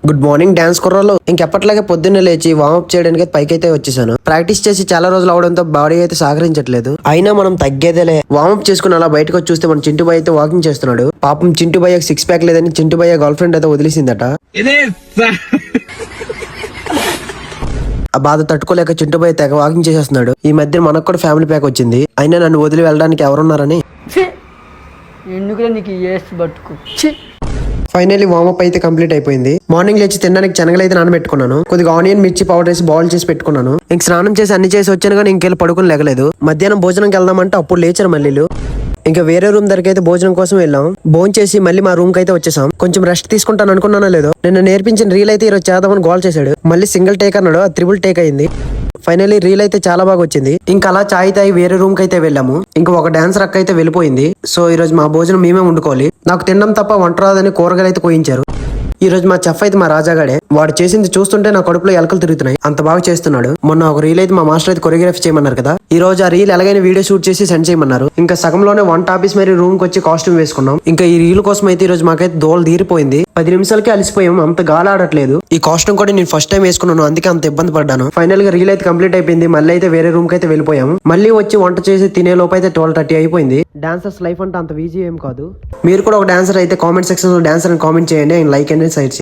Good morning dance కుర్రాలు. ఇంకెప్పట్లాగే పొద్దున్నే లేచి వార్మప్ చేయడానికి పైకి అయితే వచ్చేసాను. ప్రాక్టీస్ చేసి చాలా రోజులు అవడంతో బాడీ అయితే సహకరించట్లేదు. అయినా మనం తగ్గేదేలే. వార్మప్ చేసుకుని అలా బయటకు వచ్చి చూస్తే మన చింటూ బాయ్ అయితే వాకింగ్ చేస్తున్నాడు. పాపం చింటూ బాయ్ సిక్స్ ప్యాక్ లేదని చింటూ బాయ్ గర్ల్ ఫ్రెండ్ అయితే వదిలేసిందట. ఆ బాధ తట్టుకోలేక చింటూ బాయ్ తెగ వాకింగ్ చేసేస్తున్నాడు. ఈ మధ్య మనకు కూడా ఫ్యామిలీ ప్యాక్ వచ్చింది. అయినా నన్ను వదిలి వెళ్ళడానికి ఎవరున్నారని ఎందుకులే నీకు ఏసి బతుకు. ఫైనల్లీ వార్మప్ అయితే కంప్లీట్ అయిపోయింది. మార్నింగ్ లేచి తినడానికి శనగలు అయితే నానబెట్టుకున్నాను. కొద్దిగా ఆనియన్ మిర్చి పౌడర్ వేసి బాయిల్ చేసి పెట్టుకున్నాను. ఇంక స్నానం చేసి అన్ని చేసి వచ్చాను కానీ ఇంకెళ్ళి పడుకుని లేగలేదు. మధ్యాహ్నం భోజనంకి వెళ్దామంటే అప్పుడు లేచారు మళ్ళీ. ఇంకా వేరే రూమ్ దగ్గర అయితే భోజనం కోసం వెళ్ళాం. భోజనం చేసి మళ్ళీ మా రూమ్ కి అయితే వచ్చేసాం. కొంచెం రెస్ట్ తీసుకుంటాను అనుకున్నానో లేదో నిన్న నేర్పించిన రీల్ అయితే ఈరోజు చేద్దామని గోల్ చేశాడు. మళ్ళీ సింగిల్ టేక్ అన్నాడు, అది త్రిబుల్ టేక్ అయింది. ఫైనల్లీ రీల్ అయితే చాలా బాగా వచ్చింది. ఇంకా అలా చాయ్ తాగి వేరే రూమ్ కి అయితే వెళ్ళాము. ఇంకా ఒక డాన్సర్ అక్క అయితే వెళ్ళిపోయింది. సో ఈ రోజు మా భోజనం మేమే వండుకోవాలి. నాకు తినడం తప్ప వంట రాదని కూరగాయలు అయితే కోయించారు. ఈ రోజు మా చెఫ్ అయితే మా రాజాగాడే. వాడు చేసింది చూస్తుంటే నా కడుపులో ఎలకలు తిరుగుతున్నాయి, అంత బాగా చేస్తున్నాడు. మొన్న ఒక రీల్ అయితే మా మాస్టర్ అయితే కొరియోగ్రఫీ చేయమన్నారు కదా, ఈ రోజు ఆ రీల్ ఎలాగైనా వీడియో షూట్ చేసి సెండ్ చేయమన్నారు. ఇంకా సగంలోనే వంట ఆఫీస్ మరి రూమ్ కి వచ్చి కాస్ట్యూమ్ వేసుకున్నాం. ఇంకా ఈ రీల్ కోసం అయితే ఈ రోజు మాకైతే దోలు తీరిపోయింది. 10 నిమిషాలకే అలిసిపోయాం, అంత గాలి ఆడట్లేదు. ఈ కాస్ట్యూమ్ కూడా నేను ఫస్ట్ టైం వేసుకున్నాను, అందుకే అంత ఇబ్బంది పడ్డాను. ఫైనల్ గా రీల్ అయితే కంప్లీట్ అయిపోయింది. మళ్ళీ అయితే వేరే రూమ్ కి అయితే వెళ్ళిపోయాము. మళ్ళీ వచ్చి వంట చేసి తినే లోపు అయితే 12:30 అయిపోయింది. డాన్సర్స్ లైఫ్ అంటే అంత ఈజీ ఏం కాదు. మీరు కూడా ఒక డాన్సర్ అయితే కామెంట్ సెక్షన్ లో డాన్సర్ అని కామెంట్ చేయండి. Like and side